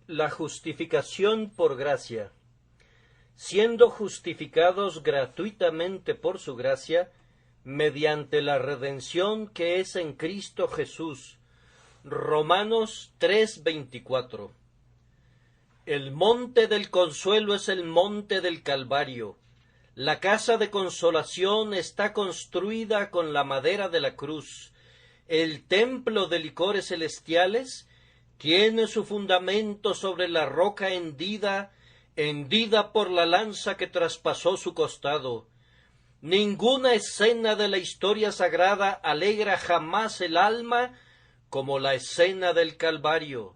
La justificación por gracia. Siendo justificados gratuitamente por su gracia, mediante la redención que es en Cristo Jesús. Romanos 3:24. El monte del consuelo es el monte del Calvario. La casa de consolación está construida con la madera de la cruz. El templo de licores celestiales tiene su fundamento sobre la roca hendida por la lanza que traspasó su costado. Ninguna escena de la historia sagrada alegra jamás el alma como la escena del Calvario.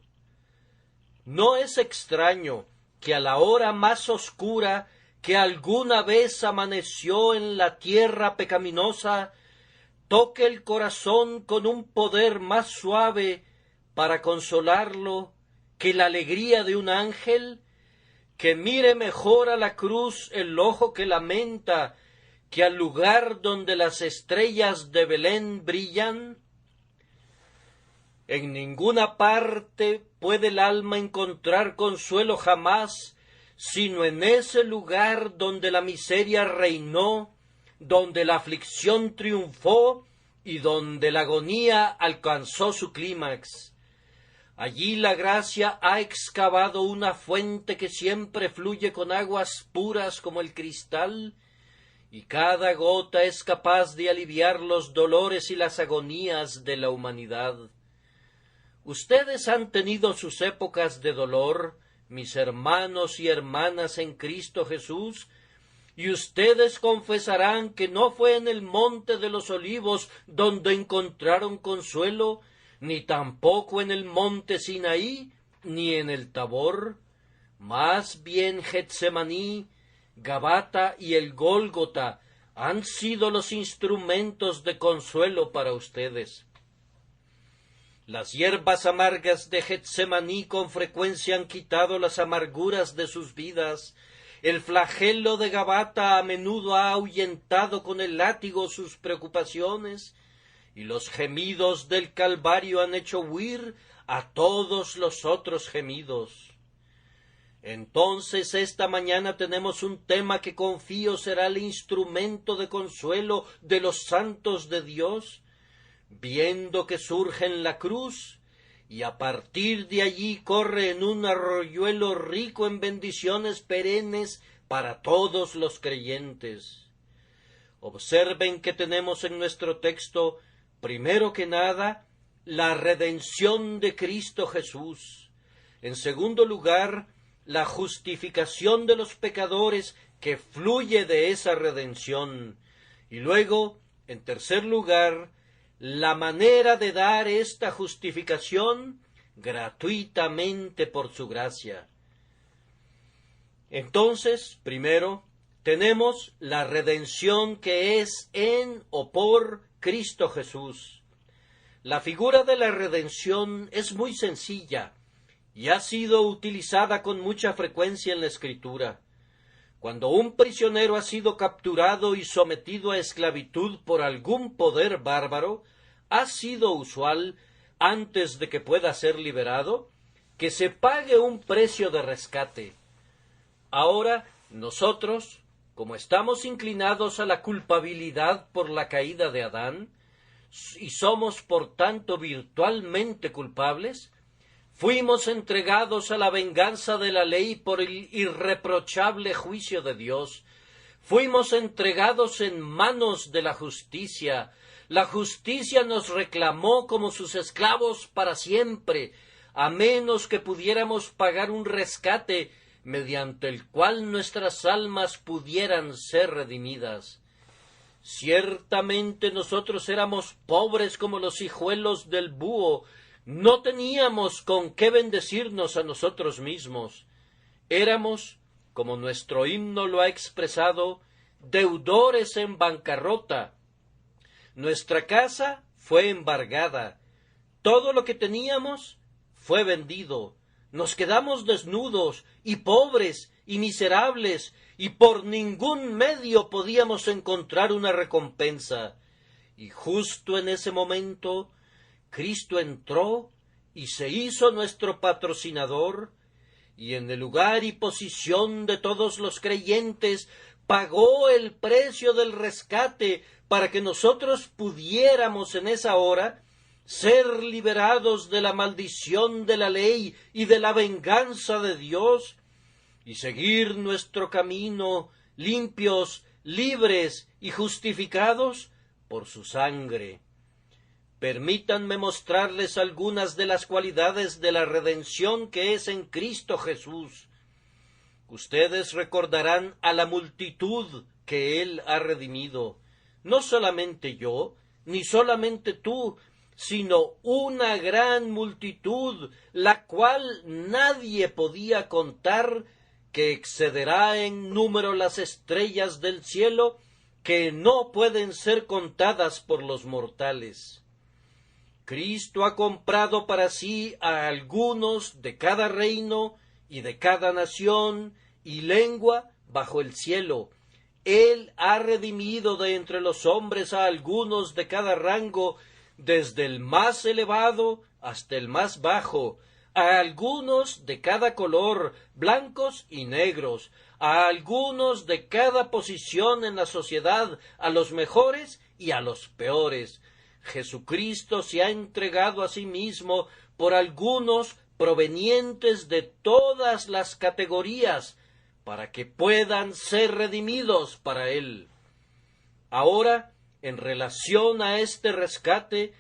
No es extraño que a la hora más oscura que alguna vez amaneció en la tierra pecaminosa, toque el corazón con un poder más suave para consolarlo que la alegría de un ángel, que mire mejor a la cruz el ojo que lamenta que al lugar donde las estrellas de Belén brillan. En ninguna parte puede el alma encontrar consuelo jamás, sino en ese lugar donde la miseria reinó, donde la aflicción triunfó y donde la agonía alcanzó su clímax. Allí la gracia ha excavado una fuente que siempre fluye con aguas puras como el cristal, y cada gota es capaz de aliviar los dolores y las agonías de la humanidad. Ustedes han tenido sus épocas de dolor, mis hermanos y hermanas en Cristo Jesús, y ustedes confesarán que no fue en el monte de los olivos donde encontraron consuelo, ni tampoco en el monte Sinaí, ni en el Tabor. Más bien Getsemaní, Gabata y el Gólgota han sido los instrumentos de consuelo para ustedes. Las hierbas amargas de Getsemaní con frecuencia han quitado las amarguras de sus vidas. El flagelo de Gabata a menudo ha ahuyentado con el látigo sus preocupaciones, y los gemidos del Calvario han hecho huir a todos los otros gemidos. Entonces esta mañana tenemos un tema que confío será el instrumento de consuelo de los santos de Dios, viendo que surge en la cruz, y a partir de allí corre en un arroyuelo rico en bendiciones perennes para todos los creyentes. Observen que tenemos en nuestro texto, primero que nada, la redención de Cristo Jesús. En segundo lugar, la justificación de los pecadores que fluye de esa redención. Y luego, en tercer lugar, la manera de dar esta justificación gratuitamente por su gracia. Entonces, primero, tenemos la redención que es en o por Cristo Jesús. La figura de la redención es muy sencilla y ha sido utilizada con mucha frecuencia en la Escritura. Cuando un prisionero ha sido capturado y sometido a esclavitud por algún poder bárbaro, ha sido usual, antes de que pueda ser liberado, que se pague un precio de rescate. Ahora, nosotros, como estamos inclinados a la culpabilidad por la caída de Adán, y somos por tanto virtualmente culpables, fuimos entregados a la venganza de la ley por el irreprochable juicio de Dios. Fuimos entregados en manos de la justicia. La justicia nos reclamó como sus esclavos para siempre, a menos que pudiéramos pagar un rescate mediante el cual nuestras almas pudieran ser redimidas. Ciertamente nosotros éramos pobres como los hijuelos del búho, no teníamos con qué bendecirnos a nosotros mismos. Éramos, como nuestro himno lo ha expresado, deudores en bancarrota. Nuestra casa fue embargada, todo lo que teníamos fue vendido. Nos quedamos desnudos y pobres y miserables, y por ningún medio podíamos encontrar una recompensa. Y justo en ese momento Cristo entró y se hizo nuestro patrocinador, y en el lugar y posición de todos los creyentes pagó el precio del rescate para que nosotros pudiéramos en esa hora ser liberados de la maldición de la ley y de la venganza de Dios, y seguir nuestro camino limpios, libres y justificados por su sangre. Permítanme mostrarles algunas de las cualidades de la redención que es en Cristo Jesús. Ustedes recordarán a la multitud que Él ha redimido, no solamente yo, ni solamente tú, sino una gran multitud, la cual nadie podía contar, que excederá en número las estrellas del cielo, que no pueden ser contadas por los mortales. Cristo ha comprado para sí a algunos de cada reino y de cada nación y lengua bajo el cielo. Él ha redimido de entre los hombres a algunos de cada rango, desde el más elevado hasta el más bajo, a algunos de cada color, blancos y negros, a algunos de cada posición en la sociedad, a los mejores y a los peores. Jesucristo se ha entregado a sí mismo por algunos provenientes de todas las categorías, para que puedan ser redimidos para Él. Ahora, en relación a este rescate,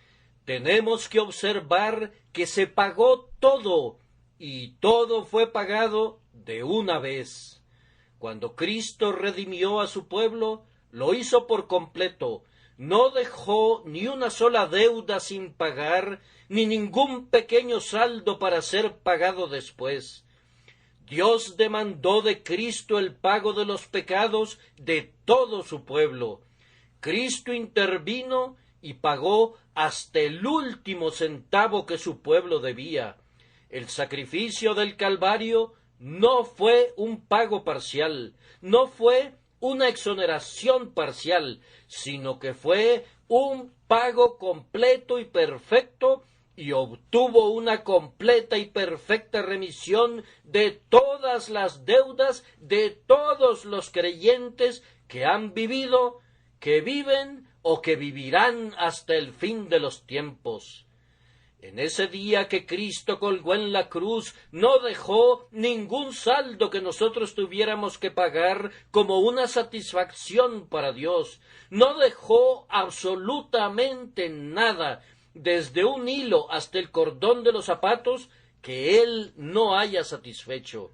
tenemos que observar que se pagó todo, y todo fue pagado de una vez. Cuando Cristo redimió a su pueblo, lo hizo por completo. No dejó ni una sola deuda sin pagar, ni ningún pequeño saldo para ser pagado después. Dios demandó de Cristo el pago de los pecados de todo su pueblo. Cristo intervino y pagó hasta el último centavo que su pueblo debía. El sacrificio del Calvario no fue un pago parcial, no fue una exoneración parcial, sino que fue un pago completo y perfecto, y obtuvo una completa y perfecta remisión de todas las deudas de todos los creyentes que han vivido, que viven o que vivirán hasta el fin de los tiempos. En ese día que Cristo colgó en la cruz, no dejó ningún saldo que nosotros tuviéramos que pagar como una satisfacción para Dios. No dejó absolutamente nada, desde un hilo hasta el cordón de los zapatos, que Él no haya satisfecho.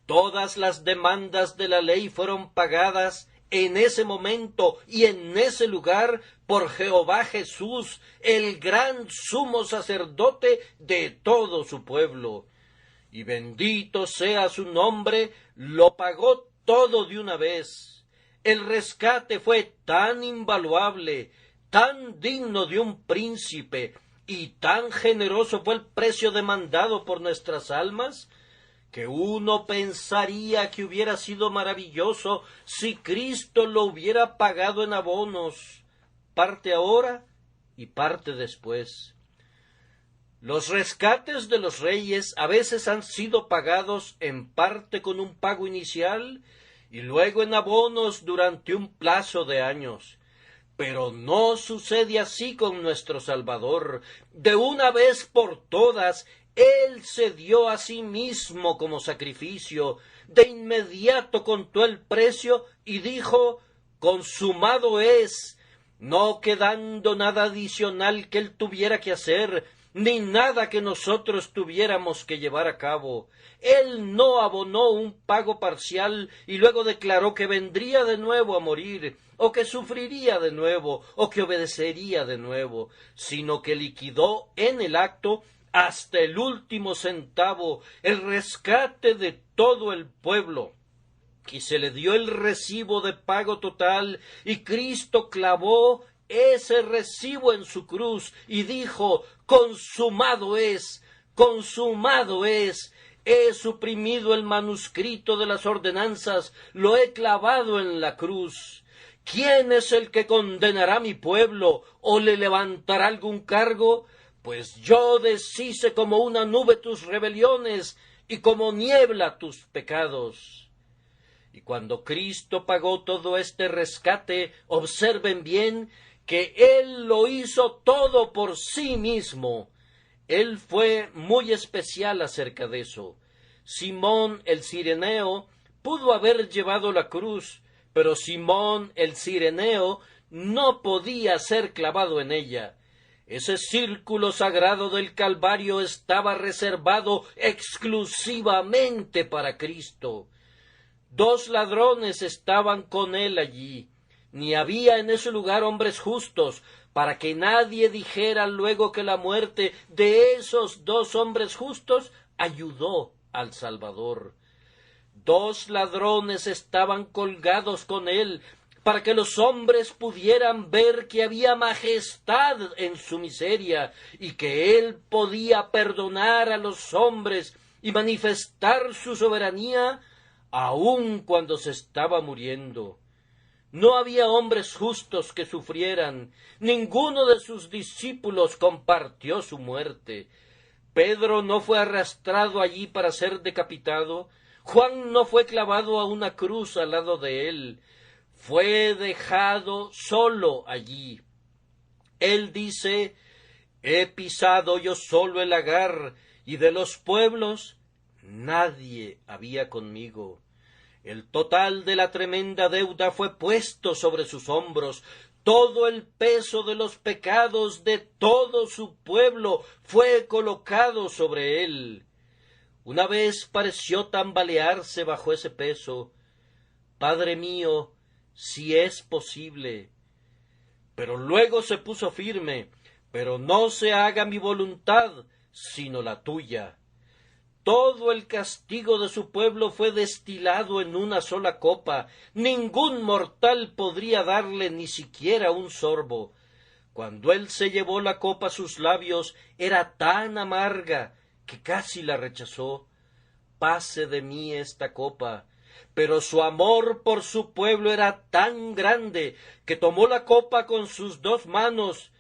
Todas las demandas de la ley fueron pagadas en ese momento y en ese lugar por Jehová Jesús, el gran sumo sacerdote de todo su pueblo. Y bendito sea su nombre, lo pagó todo de una vez. El rescate fue tan invaluable, tan digno de un príncipe, y tan generoso fue el precio demandado por nuestras almas, que uno pensaría que hubiera sido maravilloso si Cristo lo hubiera pagado en abonos, parte ahora y parte después. Los rescates de los reyes a veces han sido pagados en parte con un pago inicial y luego en abonos durante un plazo de años. Pero no sucede así con nuestro Salvador. De una vez por todas, Él se dio a sí mismo como sacrificio. De inmediato contó el precio y dijo: consumado es, no quedando nada adicional que Él tuviera que hacer, ni nada que nosotros tuviéramos que llevar a cabo. Él no abonó un pago parcial y luego declaró que vendría de nuevo a morir, o que sufriría de nuevo, o que obedecería de nuevo, sino que liquidó en el acto hasta el último centavo el rescate de todo el pueblo. Y se le dio el recibo de pago total, y Cristo clavó ese recibo en su cruz y dijo: consumado es, consumado es. He suprimido el manuscrito de las ordenanzas, lo he clavado en la cruz. ¿Quién es el que condenará a mi pueblo o le levantará algún cargo? Pues yo deshice como una nube tus rebeliones, y como niebla tus pecados. Y cuando Cristo pagó todo este rescate, observen bien que Él lo hizo todo por sí mismo. Él fue muy especial acerca de eso. Simón el Cireneo pudo haber llevado la cruz, pero Simón el Cireneo no podía ser clavado en ella. Ese círculo sagrado del Calvario estaba reservado exclusivamente para Cristo. 2 ladrones estaban con él allí. Ni había en ese lugar hombres justos, para que nadie dijera luego que la muerte de esos 2 hombres justos ayudó al Salvador. 2 ladrones estaban colgados con él, para que los hombres pudieran ver que había majestad en su miseria, y que él podía perdonar a los hombres y manifestar su soberanía, aun cuando se estaba muriendo. No había hombres justos que sufrieran. Ninguno de sus discípulos compartió su muerte. Pedro no fue arrastrado allí para ser decapitado. Juan no fue clavado a una cruz al lado de él. Fue dejado solo allí. Él dice: he pisado yo solo el lagar, y de los pueblos nadie había conmigo. El total de la tremenda deuda fue puesto sobre sus hombros. Todo el peso de los pecados de todo su pueblo fue colocado sobre él. Una vez pareció tambalearse bajo ese peso. Padre mío, si es posible. Pero luego se puso firme. Pero no se haga mi voluntad, sino la tuya. Todo el castigo de su pueblo fue destilado en una sola copa. Ningún mortal podría darle ni siquiera un sorbo. Cuando él se llevó la copa a sus labios, era tan amarga que casi la rechazó. Pase de mí esta copa. Pero su amor por su pueblo era tan grande que tomó la copa con sus 2 manos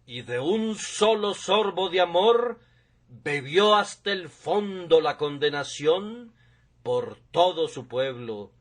y de un solo sorbo de amor bebió hasta el fondo la condenación por todo su pueblo.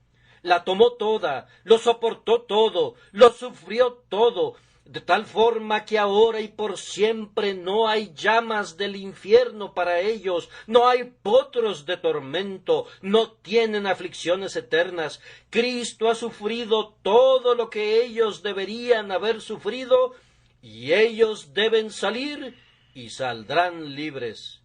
La tomó toda, lo soportó todo, lo sufrió todo, de tal forma que ahora y por siempre no hay llamas del infierno para ellos, no hay potros de tormento, no tienen aflicciones eternas. Cristo ha sufrido todo lo que ellos deberían haber sufrido, y ellos deben salir y saldrán libres.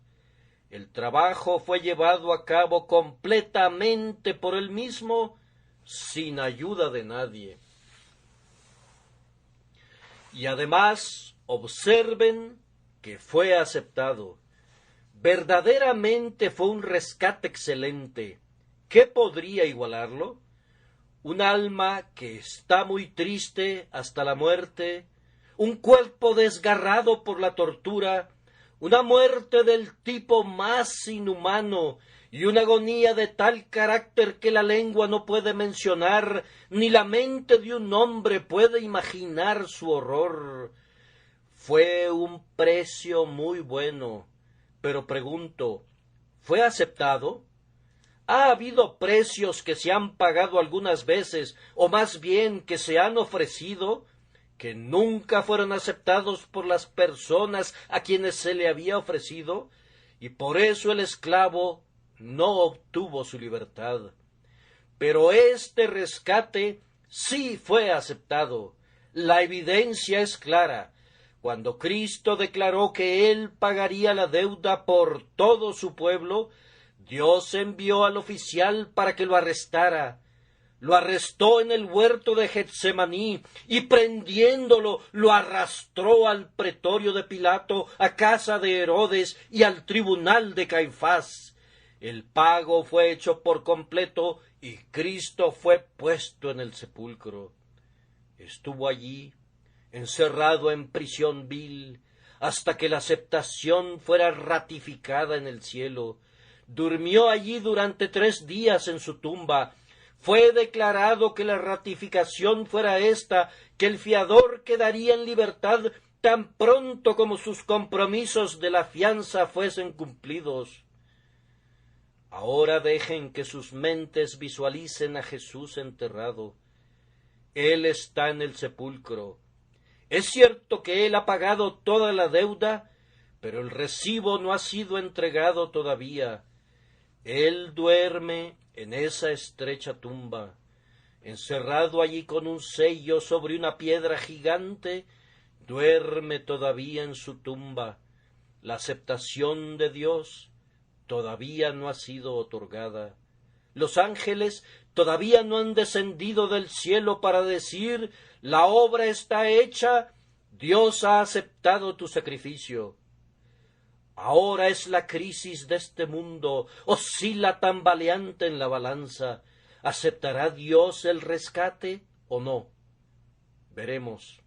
El trabajo fue llevado a cabo completamente por él mismo, sin ayuda de nadie. Y además, observen que fue aceptado. Verdaderamente fue un rescate excelente. ¿Qué podría igualarlo? Un alma que está muy triste hasta la muerte, un cuerpo desgarrado por la tortura, una muerte del tipo más inhumano y una agonía de tal carácter que la lengua no puede mencionar, ni la mente de un hombre puede imaginar su horror. Fue un precio muy bueno, pero pregunto, ¿fue aceptado? ¿Ha habido precios que se han pagado algunas veces, o más bien que se han ofrecido, que nunca fueron aceptados por las personas a quienes se le había ofrecido, y por eso el esclavo no obtuvo su libertad? Pero este rescate sí fue aceptado. La evidencia es clara. Cuando Cristo declaró que Él pagaría la deuda por todo su pueblo, Dios envió al oficial para que lo arrestara. Lo arrestó en el huerto de Getsemaní y prendiéndolo lo arrastró al pretorio de Pilato, a casa de Herodes y al tribunal de Caifás. El pago fue hecho por completo y Cristo fue puesto en el sepulcro. Estuvo allí, encerrado en prisión vil, hasta que la aceptación fuera ratificada en el cielo. Durmió allí durante 3 días en su tumba. Fue declarado que la ratificación fuera esta, que el fiador quedaría en libertad tan pronto como sus compromisos de la fianza fuesen cumplidos. Ahora dejen que sus mentes visualicen a Jesús enterrado. Él está en el sepulcro. Es cierto que Él ha pagado toda la deuda, pero el recibo no ha sido entregado todavía. Él duerme en esa estrecha tumba, encerrado allí con un sello sobre una piedra gigante, duerme todavía en su tumba. La aceptación de Dios todavía no ha sido otorgada. Los ángeles todavía no han descendido del cielo para decir: la obra está hecha, Dios ha aceptado tu sacrificio. Ahora es la crisis de este mundo, oscila tambaleante en la balanza. ¿Aceptará Dios el rescate o no? Veremos.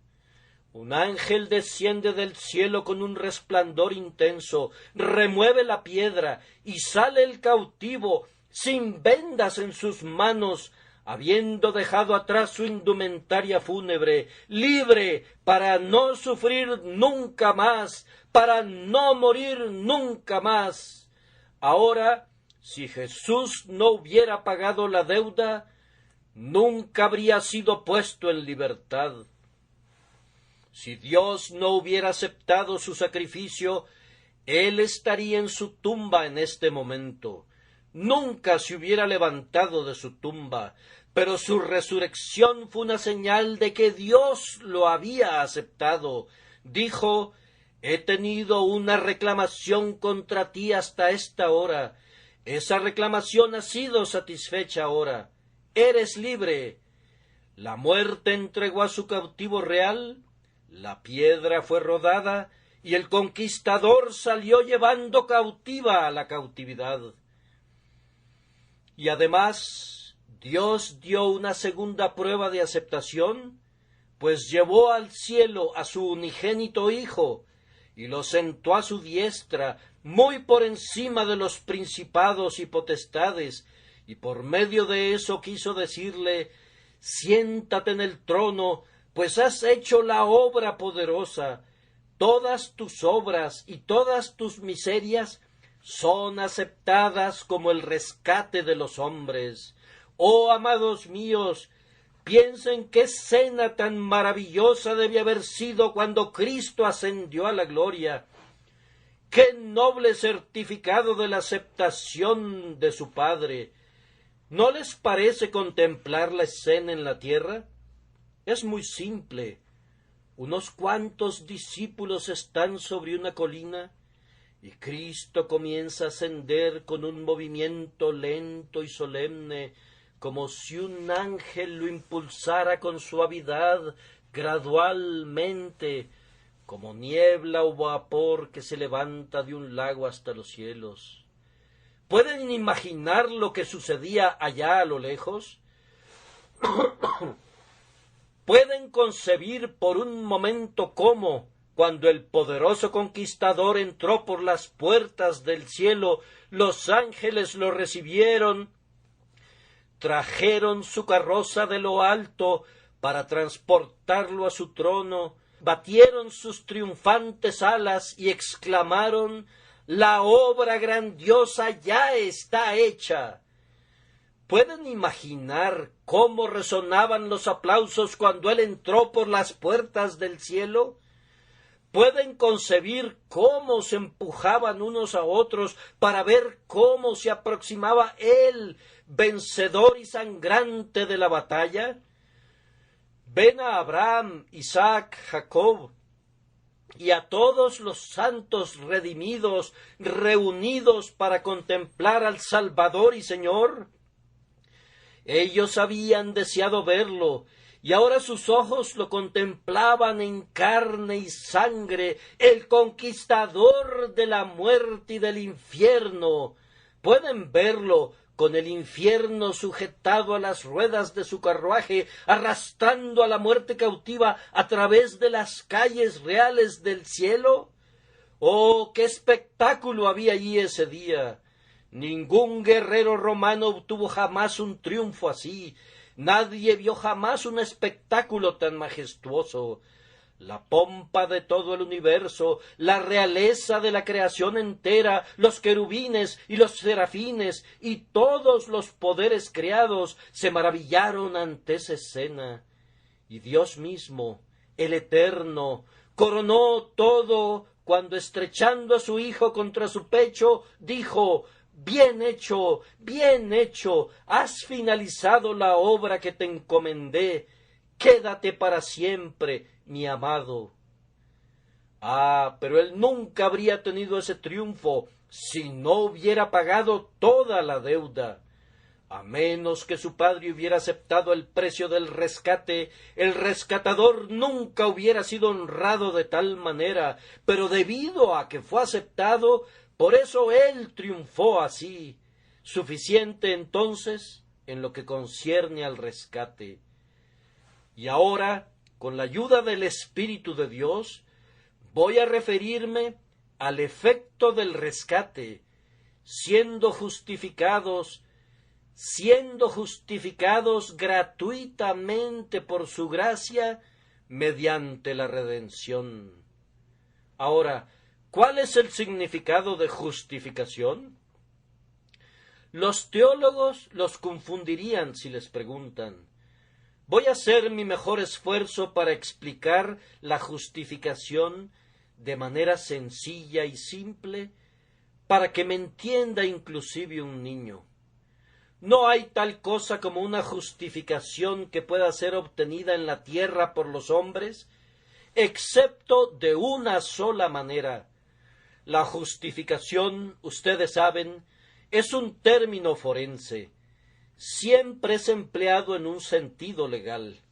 Un ángel desciende del cielo con un resplandor intenso, remueve la piedra y sale el cautivo, sin vendas en sus manos, habiendo dejado atrás su indumentaria fúnebre, libre para no sufrir nunca más, para no morir nunca más. Ahora, si Jesús no hubiera pagado la deuda, nunca habría sido puesto en libertad. Si Dios no hubiera aceptado su sacrificio, Él estaría en su tumba en este momento. Nunca se hubiera levantado de su tumba, pero su resurrección fue una señal de que Dios lo había aceptado. Dijo: he tenido una reclamación contra ti hasta esta hora. Esa reclamación ha sido satisfecha ahora. Eres libre. La muerte entregó a su cautivo real, la piedra fue rodada, y el conquistador salió llevando cautiva a la cautividad. Y además, Dios dio una segunda prueba de aceptación, pues llevó al cielo a su unigénito Hijo, y lo sentó a su diestra, muy por encima de los principados y potestades, y por medio de eso quiso decirle: siéntate en el trono, pues has hecho la obra poderosa. Todas tus obras y todas tus miserias son aceptadas como el rescate de los hombres. Oh, amados míos, piensen qué escena tan maravillosa debe haber sido cuando Cristo ascendió a la gloria. Qué noble certificado de la aceptación de su Padre. ¿No les parece contemplar la escena en la tierra? Es muy simple. Unos cuantos discípulos están sobre una colina y Cristo comienza a ascender con un movimiento lento y solemne, como si un ángel lo impulsara con suavidad, gradualmente, como niebla o vapor que se levanta de un lago hasta los cielos. ¿Pueden imaginar lo que sucedía allá a lo lejos? ¿Pueden concebir por un momento cómo, cuando el poderoso conquistador entró por las puertas del cielo, los ángeles lo recibieron, trajeron su carroza de lo alto para transportarlo a su trono, batieron sus triunfantes alas y exclamaron: la obra grandiosa ya está hecha? ¿Pueden imaginar cómo resonaban los aplausos cuando él entró por las puertas del cielo? ¿Pueden concebir cómo se empujaban unos a otros para ver cómo se aproximaba él, vencedor y sangrante de la batalla? Ven a Abraham, Isaac, Jacob y a todos los santos redimidos reunidos para contemplar al Salvador y Señor. Ellos habían deseado verlo, y ahora sus ojos lo contemplaban en carne y sangre, el conquistador de la muerte y del infierno. Pueden verlo con el infierno sujetado a las ruedas de su carruaje, arrastrando a la muerte cautiva a través de las calles reales del cielo. ¡Oh, qué espectáculo había allí ese día! Ningún guerrero romano obtuvo jamás un triunfo así. Nadie vio jamás un espectáculo tan majestuoso. la pompa de todo el universo, la realeza de la creación entera, los querubines y los serafines y todos los poderes creados se maravillaron ante esa escena. Y Dios mismo, el Eterno, coronó todo cuando, estrechando a su Hijo contra su pecho, dijo: bien hecho, has finalizado la obra que te encomendé, quédate para siempre, mi amado. Ah, pero él nunca habría tenido ese triunfo si no hubiera pagado toda la deuda. A menos que su padre hubiera aceptado el precio del rescate, el rescatador nunca hubiera sido honrado de tal manera, pero debido a que fue aceptado, por eso él triunfó así. Suficiente entonces en lo que concierne al rescate. Y ahora, con la ayuda del Espíritu de Dios, voy a referirme al efecto del rescate, siendo justificados gratuitamente por su gracia mediante la redención. Ahora, ¿cuál es el significado de justificación? Los teólogos los confundirían si les preguntan. Voy a hacer mi mejor esfuerzo para explicar la justificación de manera sencilla y simple, para que me entienda inclusive un niño. No hay tal cosa como una justificación que pueda ser obtenida en la tierra por los hombres, excepto de una sola manera. La justificación, ustedes saben, es un término forense. Siempre es empleado en un sentido legal.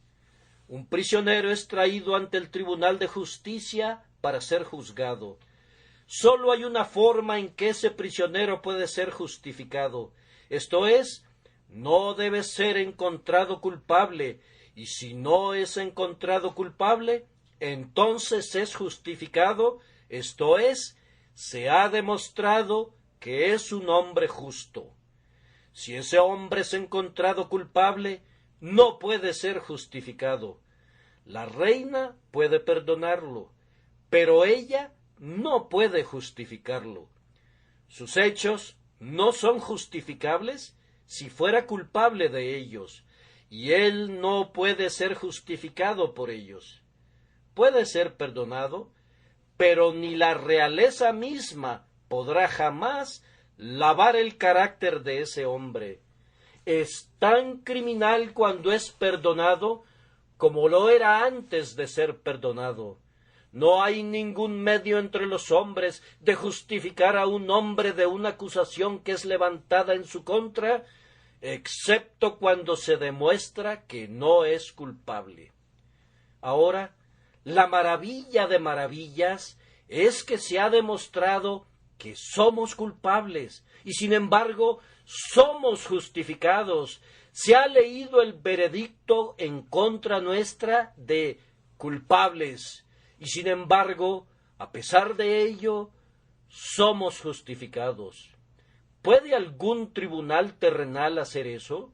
Un prisionero es traído ante el Tribunal de Justicia para ser juzgado. Sólo hay una forma en que ese prisionero puede ser justificado. Esto es, no debe ser encontrado culpable, y si no es encontrado culpable, entonces es justificado, esto es, se ha demostrado que es un hombre justo. Si ese hombre es encontrado culpable, no puede ser justificado. La reina puede perdonarlo, pero ella no puede justificarlo. Sus hechos no son justificables si fuera culpable de ellos, y él no puede ser justificado por ellos. Puede ser perdonado, pero ni la realeza misma podrá jamás lavar el carácter de ese hombre. Es tan criminal cuando es perdonado como lo era antes de ser perdonado. No hay ningún medio entre los hombres de justificar a un hombre de una acusación que es levantada en su contra, excepto cuando se demuestra que no es culpable. Ahora, la maravilla de maravillas es que se ha demostrado que somos culpables y sin embargo somos justificados. Se ha leído el veredicto en contra nuestra de culpables y sin embargo, a pesar de ello, somos justificados. ¿Puede algún tribunal terrenal hacer eso?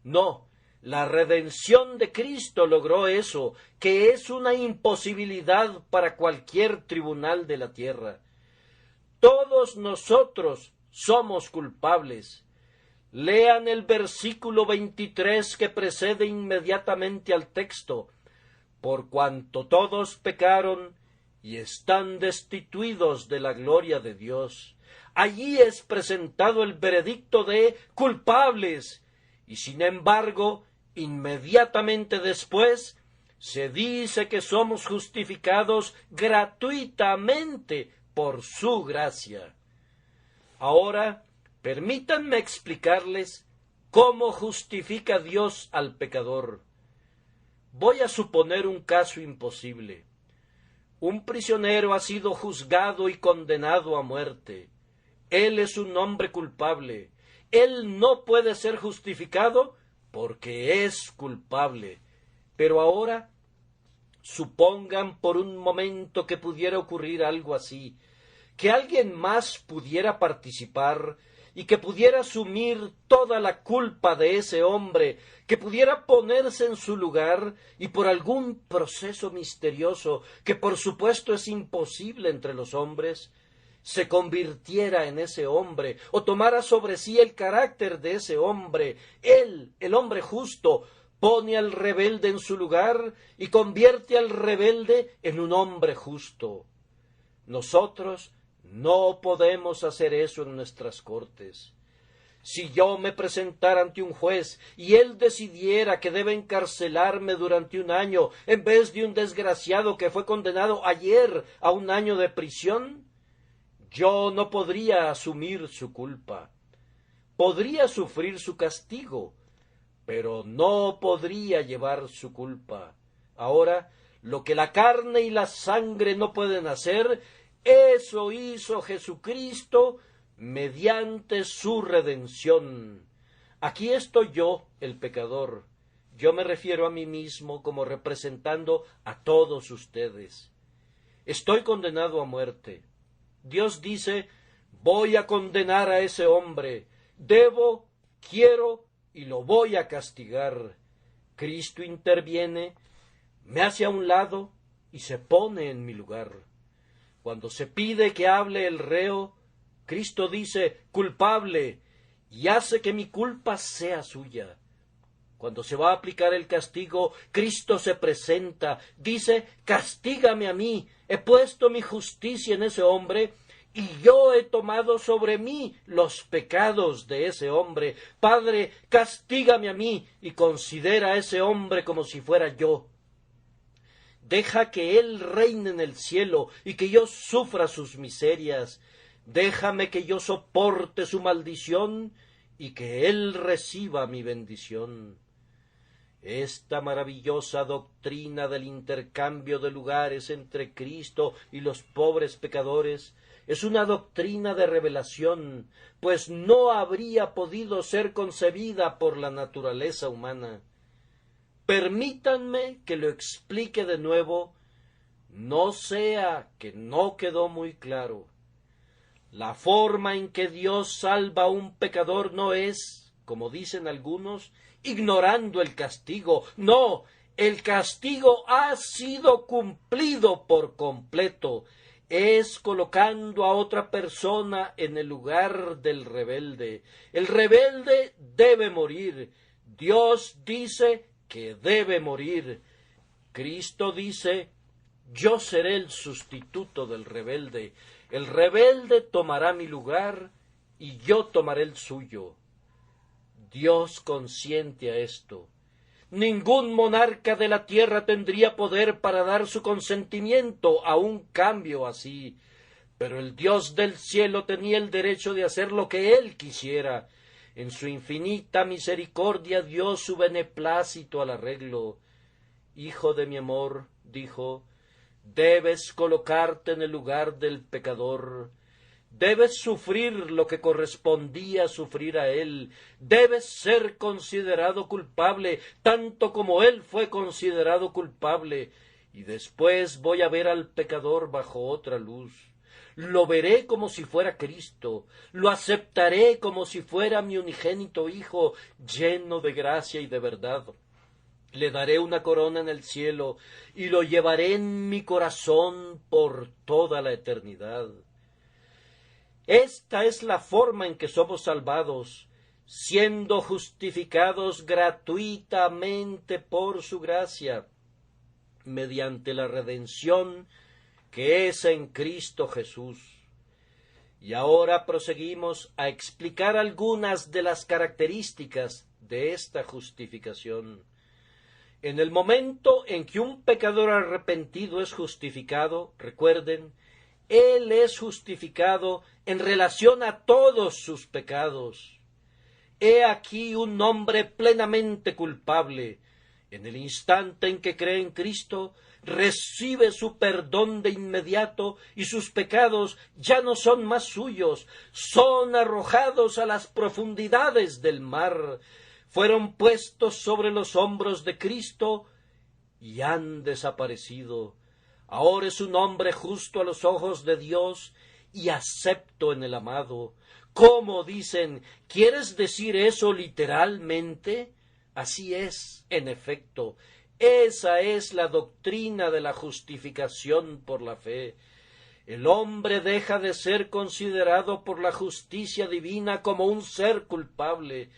No, la redención de Cristo logró eso, que es una imposibilidad para cualquier tribunal de la tierra. Todos nosotros somos culpables. Lean el versículo 23 que precede inmediatamente al texto. Por cuanto todos pecaron y están destituidos de la gloria de Dios. Allí es presentado el veredicto de culpables, y sin embargo, inmediatamente después, se dice que somos justificados gratuitamente por su gracia. Ahora, permítanme explicarles cómo justifica Dios al pecador. Voy a suponer un caso imposible. Un prisionero ha sido juzgado y condenado a muerte. Él es un hombre culpable. Él no puede ser justificado porque es culpable. Pero ahora, supongan por un momento que pudiera ocurrir algo así, que alguien más pudiera participar, y que pudiera asumir toda la culpa de ese hombre, que pudiera ponerse en su lugar y por algún proceso misterioso, que por supuesto es imposible entre los hombres, se convirtiera en ese hombre, o tomara sobre sí el carácter de ese hombre. Él, el hombre justo, pone al rebelde en su lugar y convierte al rebelde en un hombre justo. Nosotros no podemos hacer eso en nuestras cortes. Si yo me presentara ante un juez y él decidiera que debe encarcelarme durante un año en vez de un desgraciado que fue condenado ayer a un año de prisión, yo no podría asumir su culpa. Podría sufrir su castigo, pero no podría llevar su culpa. Ahora, lo que la carne y la sangre no pueden hacer, eso hizo Jesucristo mediante su redención. Aquí estoy yo, el pecador. Yo me refiero a mí mismo como representando a todos ustedes. Estoy condenado a muerte. Dios dice, voy a condenar a ese hombre. Debo, quiero y lo voy a castigar. Cristo interviene, me hace a un lado y se pone en mi lugar. Cuando se pide que hable el reo, Cristo dice, culpable, y hace que mi culpa sea suya. Cuando se va a aplicar el castigo, Cristo se presenta, dice, castígame a mí, he puesto mi justicia en ese hombre, y yo he tomado sobre mí los pecados de ese hombre. Padre, castígame a mí, y considera a ese hombre como si fuera yo. Deja que él reine en el cielo, y que yo sufra sus miserias. Déjame que yo soporte su maldición, y que él reciba mi bendición. Esta maravillosa doctrina del intercambio de lugares entre Cristo y los pobres pecadores es una doctrina de revelación, pues no habría podido ser concebida por la naturaleza humana. Permítanme que lo explique de nuevo, no sea que no quedó muy claro. La forma en que Dios salva a un pecador no es, como dicen algunos, ignorando el castigo. No, el castigo ha sido cumplido por completo. Es colocando a otra persona en el lugar del rebelde. El rebelde debe morir. Dios dice que debe morir. Cristo dice, yo seré el sustituto del rebelde. El rebelde tomará mi lugar y yo tomaré el suyo. Dios consiente a esto. Ningún monarca de la tierra tendría poder para dar su consentimiento a un cambio así, pero el Dios del cielo tenía el derecho de hacer lo que él quisiera. En su infinita misericordia dio su beneplácito al arreglo. Hijo de mi amor, dijo, debes colocarte en el lugar del pecador. Debes sufrir lo que correspondía sufrir a él. Debes ser considerado culpable, tanto como él fue considerado culpable. Y después voy a ver al pecador bajo otra luz. Lo veré como si fuera Cristo. Lo aceptaré como si fuera mi unigénito Hijo, lleno de gracia y de verdad. Le daré una corona en el cielo y lo llevaré en mi corazón por toda la eternidad. Esta es la forma en que somos salvados, siendo justificados gratuitamente por su gracia, mediante la redención que es en Cristo Jesús. Y ahora proseguimos a explicar algunas de las características de esta justificación. En el momento en que un pecador arrepentido es justificado, recuerden, él es justificado en relación a todos sus pecados. He aquí un hombre plenamente culpable. En el instante en que cree en Cristo, recibe su perdón de inmediato y sus pecados ya no son más suyos, son arrojados a las profundidades del mar. Fueron puestos sobre los hombros de Cristo y han desaparecido. Ahora es un hombre justo a los ojos de Dios y acepto en el amado. ¿Cómo dicen? ¿Quieres decir eso literalmente? Así es, en efecto. Esa es la doctrina de la justificación por la fe. El hombre deja de ser considerado por la justicia divina como un ser culpable.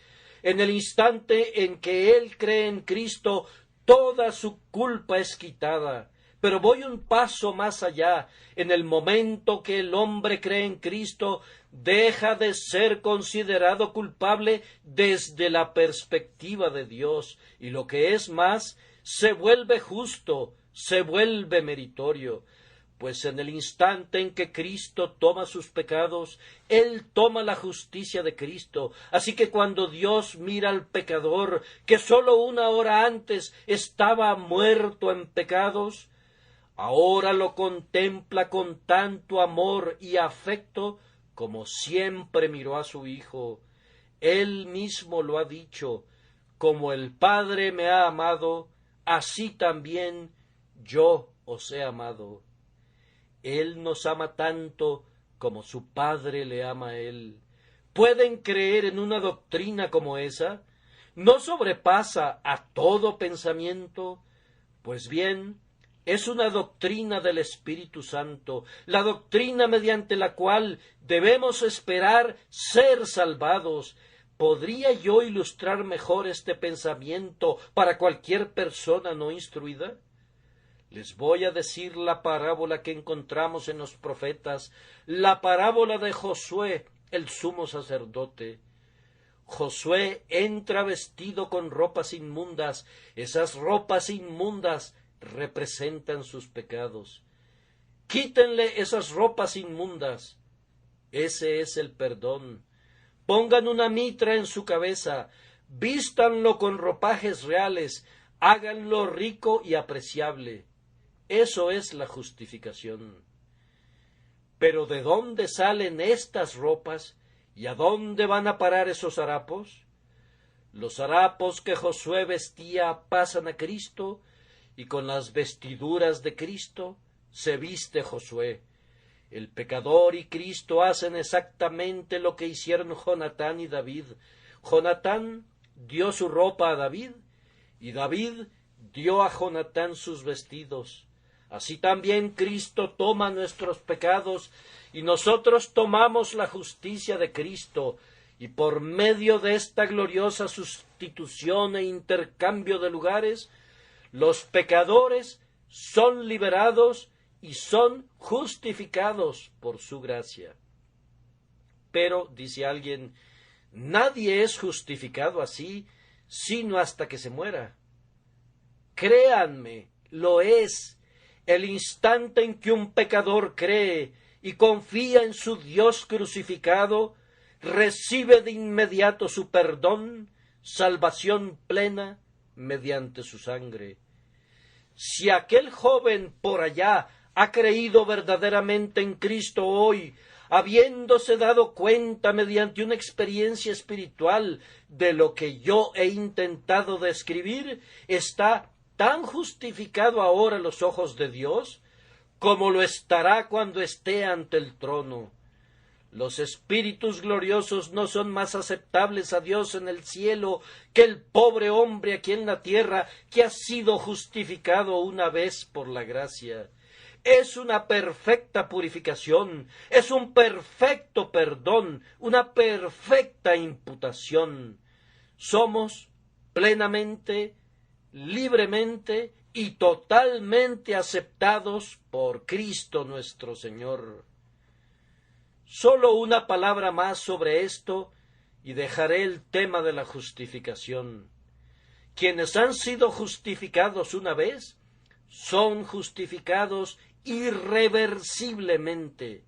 En el instante en que él cree en Cristo, toda su culpa es quitada. Pero voy un paso más allá. En el momento que el hombre cree en Cristo, deja de ser considerado culpable desde la perspectiva de Dios. Y lo que es más, se vuelve justo, se vuelve meritorio. Pues en el instante en que Cristo toma sus pecados, Él toma la justicia de Cristo. Así que cuando Dios mira al pecador, que sólo una hora antes estaba muerto en pecados, ahora lo contempla con tanto amor y afecto como siempre miró a su Hijo. Él mismo lo ha dicho: como el Padre me ha amado, así también yo os he amado. Él nos ama tanto como su Padre le ama a Él. ¿Pueden creer en una doctrina como esa? ¿No sobrepasa a todo pensamiento? Pues bien, es una doctrina del Espíritu Santo, la doctrina mediante la cual debemos esperar ser salvados. ¿Podría yo ilustrar mejor este pensamiento para cualquier persona no instruida? Les voy a decir la parábola que encontramos en los profetas, la parábola de Josué, el sumo sacerdote. Josué entra vestido con ropas inmundas. Esas ropas inmundas representan sus pecados. Quítenle esas ropas inmundas. Ese es el perdón. Pongan una mitra en su cabeza, vístanlo con ropajes reales, háganlo rico y apreciable. Eso es la justificación. Pero ¿de dónde salen estas ropas y a dónde van a parar esos harapos? Los harapos que Josué vestía pasan a Cristo, y con las vestiduras de Cristo se viste Josué. El pecador y Cristo hacen exactamente lo que hicieron Jonatán y David. Jonatán dio su ropa a David, y David dio a Jonatán sus vestidos. Así también Cristo toma nuestros pecados y nosotros tomamos la justicia de Cristo, y por medio de esta gloriosa sustitución e intercambio de lugares, los pecadores son liberados y son justificados por su gracia. Pero, dice alguien, nadie es justificado así, sino hasta que se muera. Créanme, lo es. El instante en que un pecador cree y confía en su Dios crucificado, recibe de inmediato su perdón, salvación plena mediante su sangre. Si aquel joven por allá ha creído verdaderamente en Cristo hoy, habiéndose dado cuenta mediante una experiencia espiritual de lo que yo he intentado describir, está tan justificado ahora a los ojos de Dios como lo estará cuando esté ante el trono. Los espíritus gloriosos no son más aceptables a Dios en el cielo que el pobre hombre aquí en la tierra que ha sido justificado una vez por la gracia. Es una perfecta purificación, es un perfecto perdón, una perfecta imputación. Somos plenamente, libremente y totalmente aceptados por Cristo nuestro Señor. Solo una palabra más sobre esto y dejaré el tema de la justificación. Quienes han sido justificados una vez, son justificados irreversiblemente.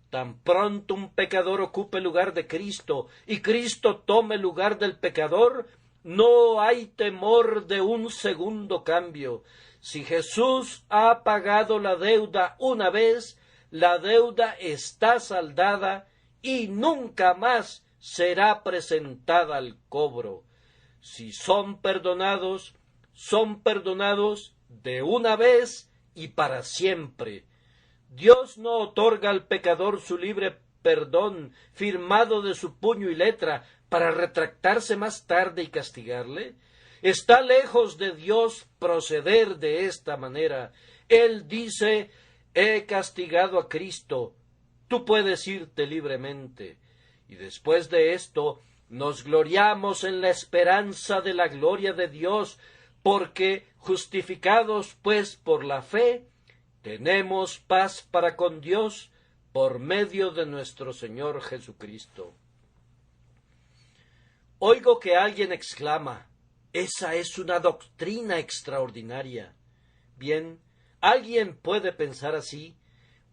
Tan pronto un pecador ocupe el lugar de Cristo y Cristo tome el lugar del pecador, no hay temor de un segundo cambio. Si Jesús ha pagado la deuda una vez, la deuda está saldada y nunca más será presentada al cobro. Si son perdonados de una vez y para siempre. Dios no otorga al pecador su libre perdón, firmado de su puño y letra, para retractarse más tarde y castigarle. Está lejos de Dios proceder de esta manera. Él dice: he castigado a Cristo, tú puedes irte libremente. Y después de esto, nos gloriamos en la esperanza de la gloria de Dios, porque, justificados pues por la fe, tenemos paz para con Dios por medio de nuestro Señor Jesucristo. Oigo que alguien exclama: esa es una doctrina extraordinaria. Bien, alguien puede pensar así,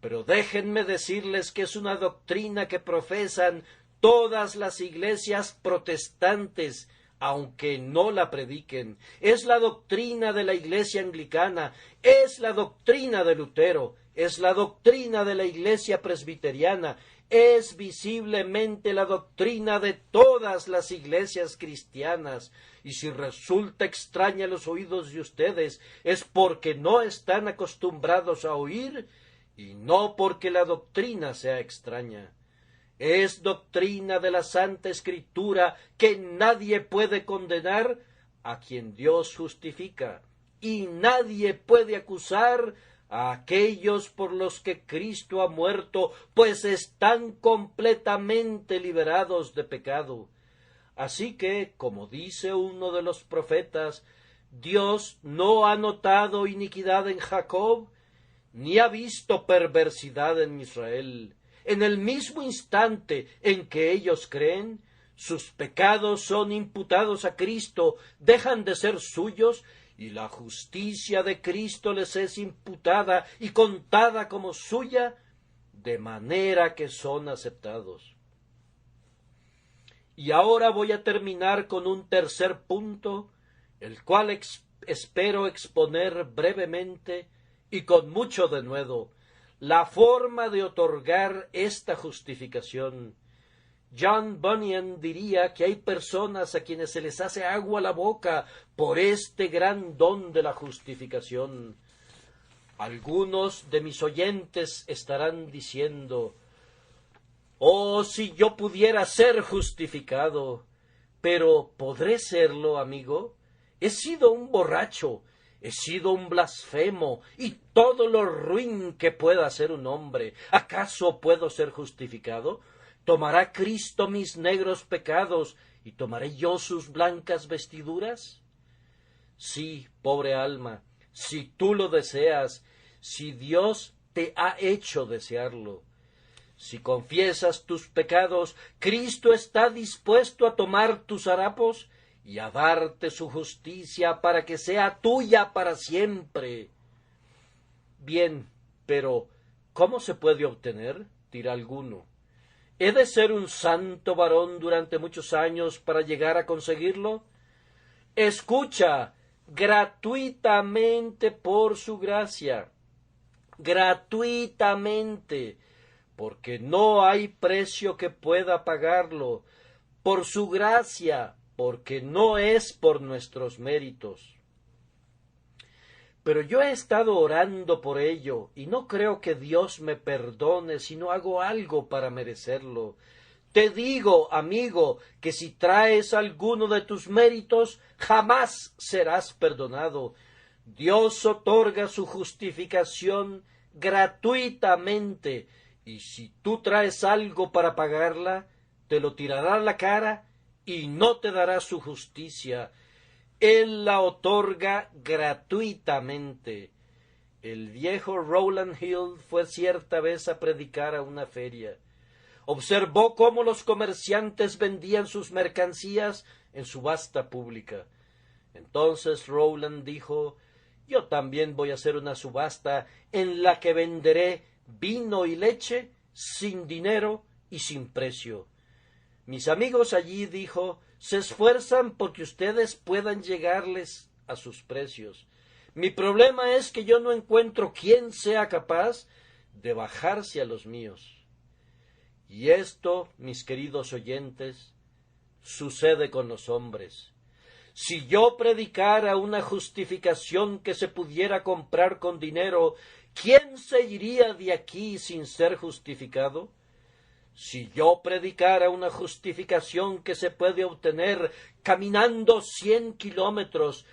pero déjenme decirles que es una doctrina que profesan todas las iglesias protestantes, aunque no la prediquen. Es la doctrina de la iglesia anglicana, es la doctrina de Lutero, es la doctrina de la iglesia presbiteriana, es visiblemente la doctrina de todas las iglesias cristianas. Y si resulta extraña a los oídos de ustedes, es porque no están acostumbrados a oír y no porque la doctrina sea extraña. Es doctrina de la Santa Escritura que nadie puede condenar a quien Dios justifica, y nadie puede acusar a aquellos por los que Cristo ha muerto, pues están completamente liberados de pecado. Así que, como dice uno de los profetas, Dios no ha notado iniquidad en Jacob, ni ha visto perversidad en Israel. En el mismo instante en que ellos creen, sus pecados son imputados a Cristo, dejan de ser suyos, y la justicia de Cristo les es imputada y contada como suya, de manera que son aceptados. Y ahora voy a terminar con un tercer punto, el cual espero exponer brevemente y con mucho denuedo: la forma de otorgar esta justificación. John Bunyan diría que hay personas a quienes se les hace agua la boca por este gran don de la justificación. Algunos de mis oyentes estarán diciendo: oh, si yo pudiera ser justificado. Pero ¿podré serlo, amigo? He sido un borracho, he sido un blasfemo, y todo lo ruin que pueda ser un hombre. ¿Acaso puedo ser justificado? ¿Tomará Cristo mis negros pecados, y tomaré yo sus blancas vestiduras? Sí, pobre alma, si tú lo deseas, si Dios te ha hecho desearlo. Si confiesas tus pecados, Cristo está dispuesto a tomar tus harapos y a darte su justicia para que sea tuya para siempre. Bien, pero ¿cómo se puede obtener?, dirá alguno. ¿He de ser un santo varón durante muchos años para llegar a conseguirlo? Escucha: gratuitamente por su gracia, gratuitamente, porque no hay precio que pueda pagarlo, por su gracia, porque no es por nuestros méritos. Pero yo he estado orando por ello, y no creo que Dios me perdone si no hago algo para merecerlo. Te digo, amigo, que si traes alguno de tus méritos, jamás serás perdonado. Dios otorga su justificación gratuitamente, y si tú traes algo para pagarla, te lo tirará a la cara y no te dará su justicia. Él la otorga gratuitamente. El viejo Rowland Hill fue cierta vez a predicar a una feria. Observó cómo los comerciantes vendían sus mercancías en subasta pública. Entonces Rowland dijo: yo también voy a hacer una subasta en la que venderé vino y leche sin dinero y sin precio. Mis amigos allí, dijo, se esfuerzan porque ustedes puedan llegarles a sus precios. Mi problema es que yo no encuentro quien sea capaz de bajarse a los míos. Y esto, mis queridos oyentes, sucede con los hombres. Si yo predicara una justificación que se pudiera comprar con dinero ¿quién se iría de aquí sin ser justificado? Si yo predicara una justificación que se puede obtener caminando 100 kilómetros,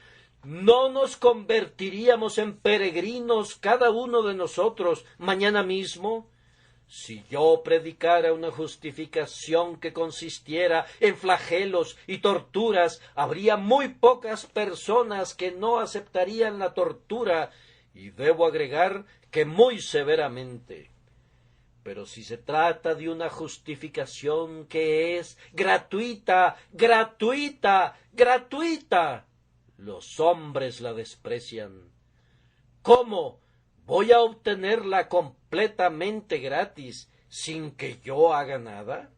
¿no nos convertiríamos en peregrinos cada uno de nosotros mañana mismo? Si yo predicara una justificación que consistiera en flagelos y torturas, habría muy pocas personas que no aceptarían la tortura, y debo agregar que muy severamente. Pero si se trata de una justificación que es gratuita, gratuita, gratuita, los hombres la desprecian. ¿Cómo voy a obtenerla completamente gratis sin que yo haga nada?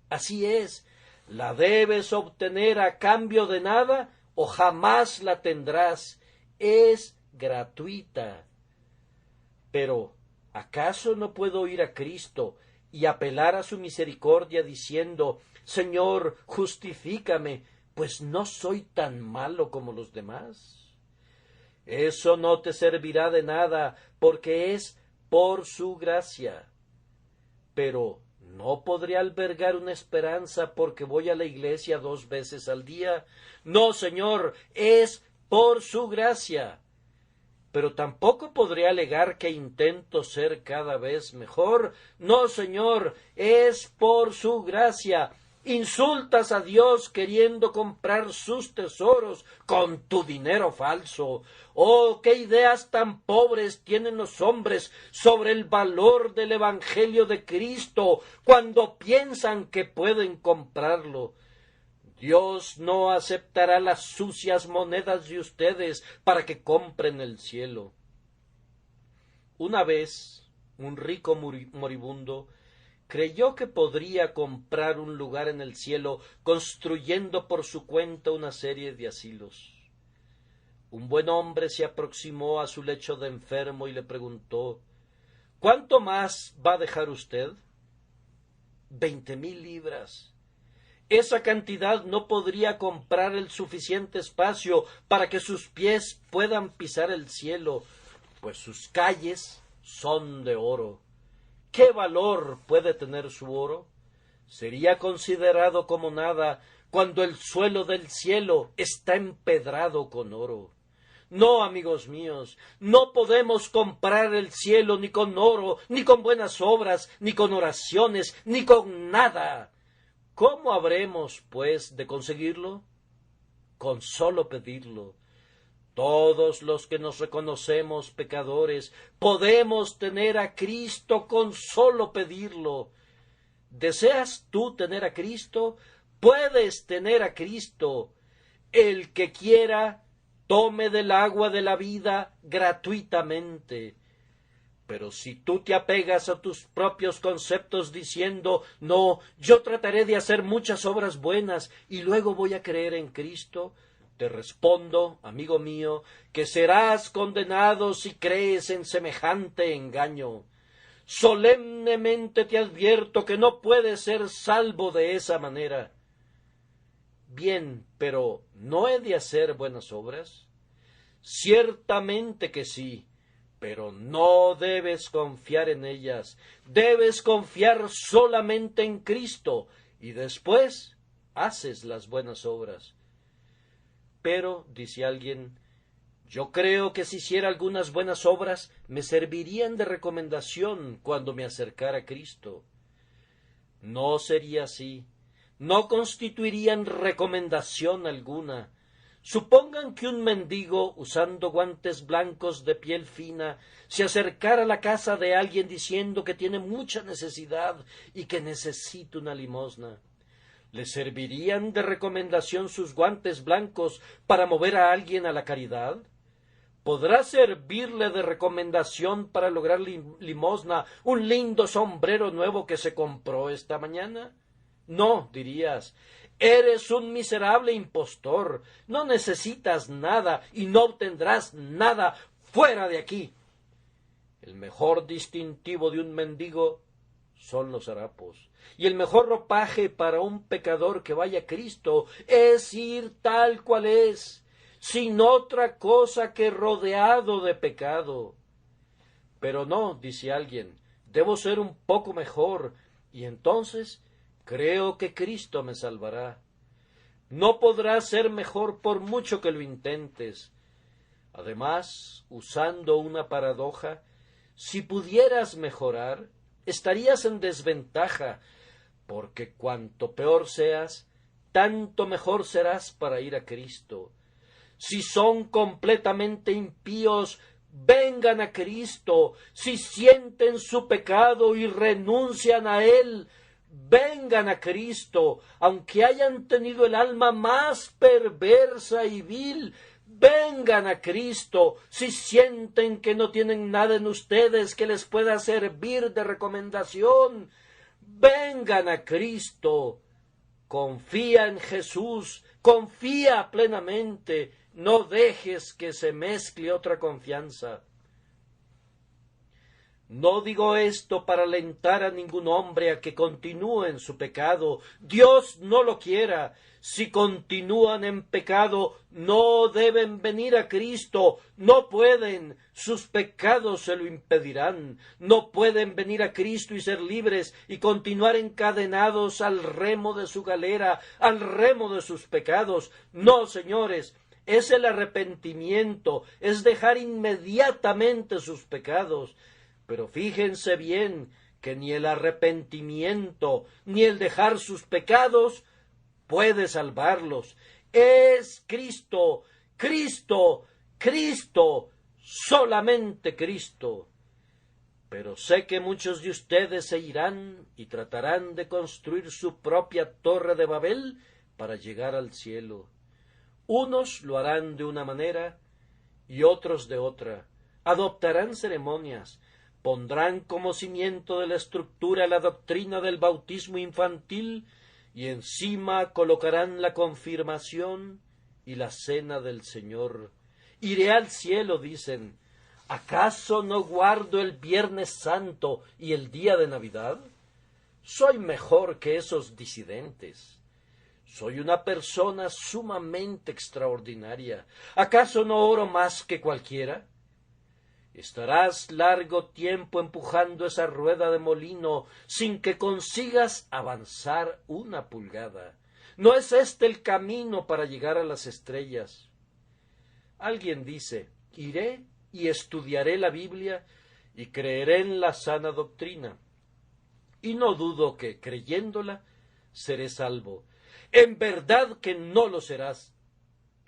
Así es, la debes obtener a cambio de nada o jamás la tendrás. Es gratuita. Pero ¿acaso no puedo ir a Cristo y apelar a su misericordia diciendo, Señor, justifícame, pues no soy tan malo como los demás? Eso no te servirá de nada, porque es por su gracia. Pero ¿no podré albergar una esperanza porque voy a la iglesia 2 veces al día? No, Señor, es por su gracia. Pero tampoco podré alegar que intento ser cada vez mejor. No, Señor, es por su gracia. Insultas a Dios queriendo comprar sus tesoros con tu dinero falso. Oh, qué ideas tan pobres tienen los hombres sobre el valor del Evangelio de Cristo cuando piensan que pueden comprarlo. Dios no aceptará las sucias monedas de ustedes para que compren el cielo. Una vez, un rico moribundo creyó que podría comprar un lugar en el cielo construyendo por su cuenta una serie de asilos. Un buen hombre se aproximó a su lecho de enfermo y le preguntó, ¿cuánto más va a dejar usted? 20,000 libras. Esa cantidad no podría comprar el suficiente espacio para que sus pies puedan pisar el cielo, pues sus calles son de oro. ¿Qué valor puede tener su oro? Sería considerado como nada cuando el suelo del cielo está empedrado con oro. No, amigos míos, no podemos comprar el cielo ni con oro, ni con buenas obras, ni con oraciones, ni con nada. ¿Cómo habremos, pues, de conseguirlo? Con solo pedirlo. Todos los que nos reconocemos pecadores podemos tener a Cristo con solo pedirlo. ¿Deseas tú tener a Cristo? Puedes tener a Cristo. El que quiera, tome del agua de la vida gratuitamente. Pero si tú te apegas a tus propios conceptos diciendo, no, yo trataré de hacer muchas obras buenas y luego voy a creer en Cristo, te respondo, amigo mío, que serás condenado si crees en semejante engaño. Solemnemente te advierto que no puedes ser salvo de esa manera. Bien, pero ¿no he de hacer buenas obras? Ciertamente que sí. Pero no debes confiar en ellas, debes confiar solamente en Cristo, y después haces las buenas obras. Pero, dice alguien, yo creo que si hiciera algunas buenas obras, me servirían de recomendación cuando me acercara a Cristo. No sería así, no constituirían recomendación alguna. Supongan que un mendigo, usando guantes blancos de piel fina, se acercara a la casa de alguien diciendo que tiene mucha necesidad y que necesita una limosna. ¿Le servirían de recomendación sus guantes blancos para mover a alguien a la caridad? ¿Podrá servirle de recomendación para lograr limosna un lindo sombrero nuevo que se compró esta mañana? No, dirías, eres un miserable impostor, no necesitas nada y no obtendrás nada, fuera de aquí. El mejor distintivo de un mendigo son los harapos, y el mejor ropaje para un pecador que vaya a Cristo es ir tal cual es, sin otra cosa que rodeado de pecado. Pero no, dice alguien, debo ser un poco mejor, y entonces creo que Cristo me salvará. No podrás ser mejor por mucho que lo intentes. Además, usando una paradoja, si pudieras mejorar, estarías en desventaja, porque cuanto peor seas, tanto mejor serás para ir a Cristo. Si son completamente impíos, vengan a Cristo. Si sienten su pecado y renuncian a él, vengan a Cristo. Aunque hayan tenido el alma más perversa y vil, vengan a Cristo. Si sienten que no tienen nada en ustedes que les pueda servir de recomendación, vengan a Cristo. Confía en Jesús, confía plenamente, no dejes que se mezcle otra confianza. No digo esto para alentar a ningún hombre a que continúe en su pecado. Dios no lo quiera. Si continúan en pecado, no deben venir a Cristo. No pueden. Sus pecados se lo impedirán. No pueden venir a Cristo y ser libres y continuar encadenados al remo de su galera, al remo de sus pecados. No, señores. Es el arrepentimiento, es dejar inmediatamente sus pecados. Pero fíjense bien que ni el arrepentimiento ni el dejar sus pecados puede salvarlos. Es Cristo, Cristo, Cristo, solamente Cristo. Pero sé que muchos de ustedes se irán y tratarán de construir su propia torre de Babel para llegar al cielo. Unos lo harán de una manera y otros de otra. Adoptarán ceremonias, pondrán como cimiento de la estructura la doctrina del bautismo infantil y encima colocarán la confirmación y la cena del Señor. Iré al cielo, dicen. ¿Acaso no guardo el Viernes Santo y el día de Navidad? Soy mejor que esos disidentes. Soy una persona sumamente extraordinaria. ¿Acaso no oro más que cualquiera? Estarás largo tiempo empujando esa rueda de molino sin que consigas avanzar una pulgada. ¿No es este el camino para llegar a las estrellas? Alguien dice, iré y estudiaré la Biblia y creeré en la sana doctrina. Y no dudo que, creyéndola, seré salvo. En verdad que no lo serás.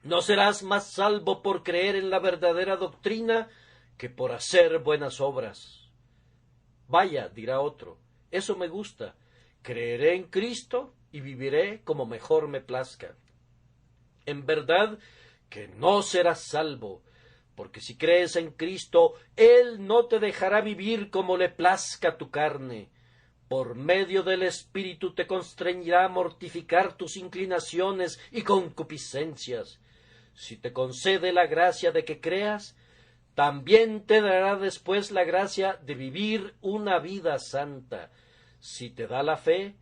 No serás más salvo por creer en la verdadera doctrina que por hacer buenas obras. Vaya, dirá otro, eso me gusta. Creeré en Cristo y viviré como mejor me plazca. En verdad que no serás salvo, porque si crees en Cristo, Él no te dejará vivir como le plazca tu carne. Por medio del Espíritu te constreñirá a mortificar tus inclinaciones y concupiscencias. Si te concede la gracia de que creas, también te dará después la gracia de vivir una vida santa. Si te da la fe,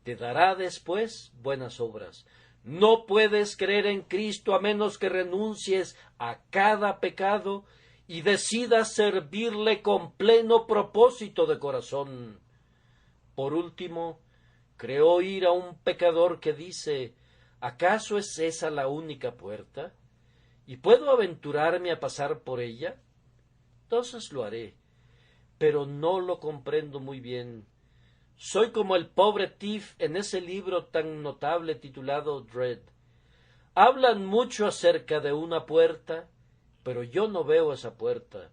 te dará después buenas obras. No puedes creer en Cristo a menos que renuncies a cada pecado y decidas servirle con pleno propósito de corazón. Por último, creo oír a un pecador que dice, ¿acaso es esa la única puerta? ¿Y puedo aventurarme a pasar por ella? Entonces lo haré, pero no lo comprendo muy bien. Soy como el pobre Tiff en ese libro tan notable titulado Dread. Hablan mucho acerca de una puerta, pero yo no veo esa puerta.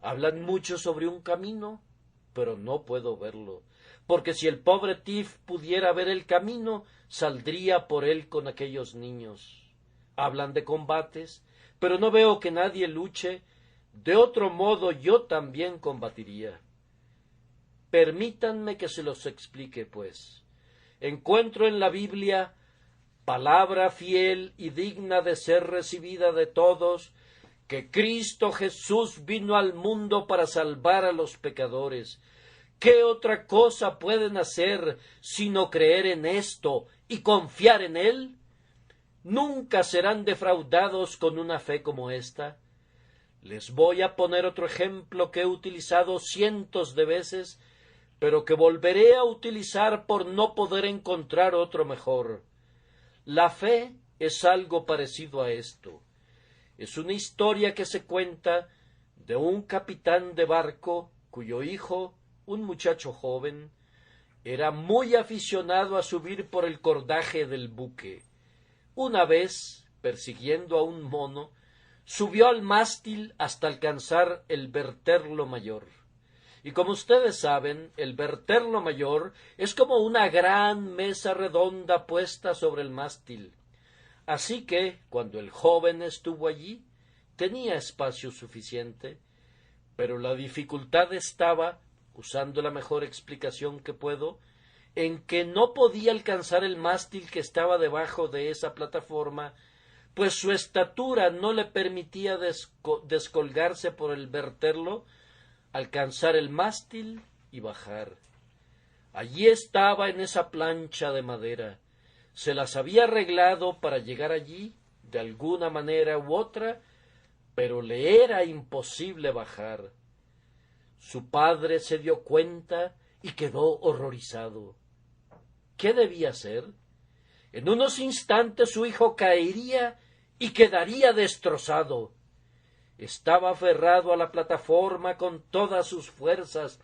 Hablan mucho sobre un camino, pero no puedo verlo, porque si el pobre Tiff pudiera ver el camino, saldría por él con aquellos niños. Hablan de combates, pero no veo que nadie luche. De otro modo yo también combatiría. Permítanme que se los explique, pues. Encuentro en la Biblia palabra fiel y digna de ser recibida de todos, que Cristo Jesús vino al mundo para salvar a los pecadores. ¿Qué otra cosa pueden hacer sino creer en esto y confiar en Él? Nunca serán defraudados con una fe como esta. Les voy a poner otro ejemplo que he utilizado cientos de veces, pero que volveré a utilizar por no poder encontrar otro mejor. La fe es algo parecido a esto. Es una historia que se cuenta de un capitán de barco cuyo hijo, un muchacho joven, era muy aficionado a subir por el cordaje del buque. Una vez, persiguiendo a un mono, subió al mástil hasta alcanzar el verterlo mayor. Y como ustedes saben, el verterlo mayor es como una gran mesa redonda puesta sobre el mástil. Así que, cuando el joven estuvo allí, tenía espacio suficiente, pero la dificultad estaba, usando la mejor explicación que puedo, en que no podía alcanzar el mástil que estaba debajo de esa plataforma, pues su estatura no le permitía descolgarse por el verterlo, alcanzar el mástil y bajar. Allí estaba en esa plancha de madera. Se las había arreglado para llegar allí, de alguna manera u otra, pero le era imposible bajar. Su padre se dio cuenta y quedó horrorizado. ¿Qué debía hacer? En unos instantes su hijo caería y quedaría destrozado. Estaba aferrado a la plataforma con todas sus fuerzas,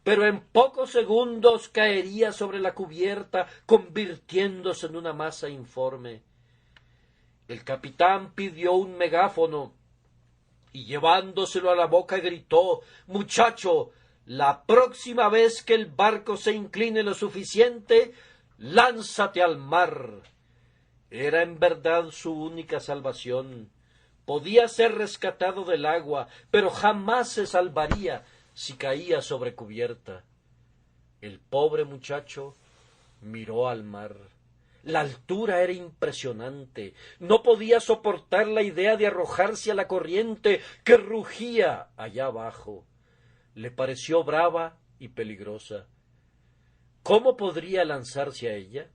pero en pocos segundos caería sobre la cubierta, convirtiéndose en una masa informe. El capitán pidió un megáfono y llevándoselo a la boca gritó: «Muchacho, la próxima vez que el barco se incline lo suficiente, lánzate al mar». Era en verdad su única salvación. Podía ser rescatado del agua, pero jamás se salvaría si caía sobre cubierta. El pobre muchacho miró al mar. La altura era impresionante. No podía soportar la idea de arrojarse a la corriente que rugía allá abajo. Le pareció brava y peligrosa. ¿Cómo podría lanzarse a ella?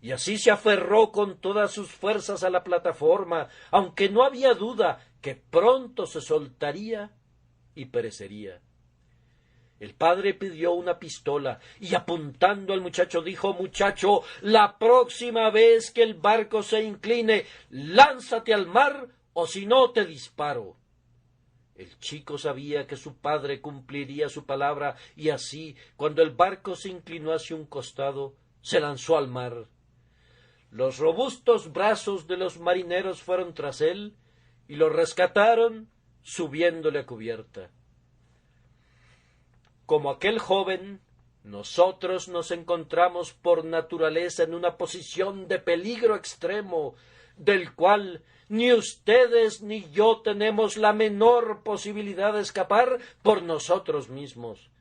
Y así se aferró con todas sus fuerzas a la plataforma, aunque no había duda que pronto se soltaría y perecería. El padre pidió una pistola y apuntando al muchacho dijo: «Muchacho, la próxima vez que el barco se incline, lánzate al mar o si no te disparo». El chico sabía que su padre cumpliría su palabra y así, cuando el barco se inclinó hacia un costado, se lanzó al mar. Los robustos brazos de los marineros fueron tras él y lo rescataron subiéndole a cubierta. Como aquel joven, nosotros nos encontramos por naturaleza en una posición de peligro extremo, del cual ni ustedes ni yo tenemos la menor posibilidad de escapar por nosotros mismos.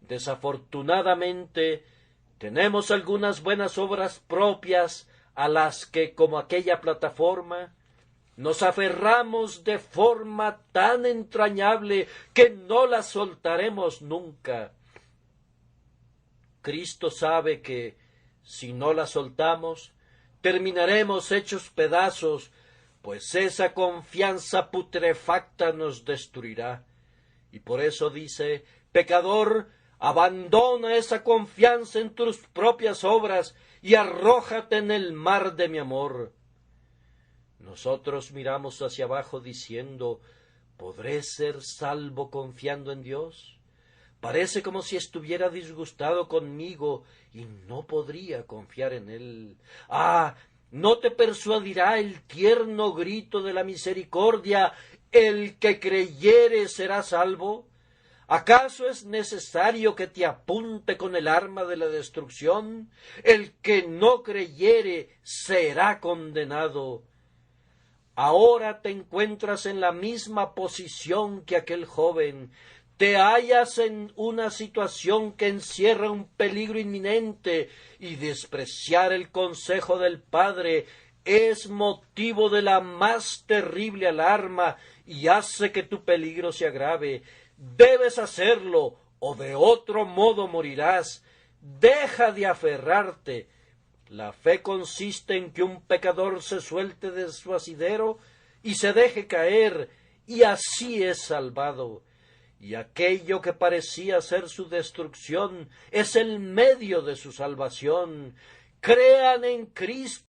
Desafortunadamente, tenemos algunas buenas obras propias a las que, como aquella plataforma, nos aferramos de forma tan entrañable que no la soltaremos nunca. Cristo sabe que, si no la soltamos, terminaremos hechos pedazos, pues esa confianza putrefacta nos destruirá. Y por eso dice: «Pecador, abandona esa confianza en tus propias obras y arrójate en el mar de mi amor». Nosotros miramos hacia abajo diciendo: ¿podré ser salvo confiando en Dios? Parece como si estuviera disgustado conmigo y no podría confiar en Él. ¡Ah! ¿No te persuadirá el tierno grito de la misericordia: «El que creyere será salvo»? ¿Acaso es necesario que te apunte con el arma de la destrucción? El que no creyere será condenado. Ahora te encuentras en la misma posición que aquel joven. Te hallas en una situación que encierra un peligro inminente, y despreciar el consejo del Padre es motivo de la más terrible alarma y hace que tu peligro se agrave. Debes hacerlo, o de otro modo morirás. Deja de aferrarte. La fe consiste en que un pecador se suelte de su asidero y se deje caer, y así es salvado. Y aquello que parecía ser su destrucción es el medio de su salvación. Crean en Cristo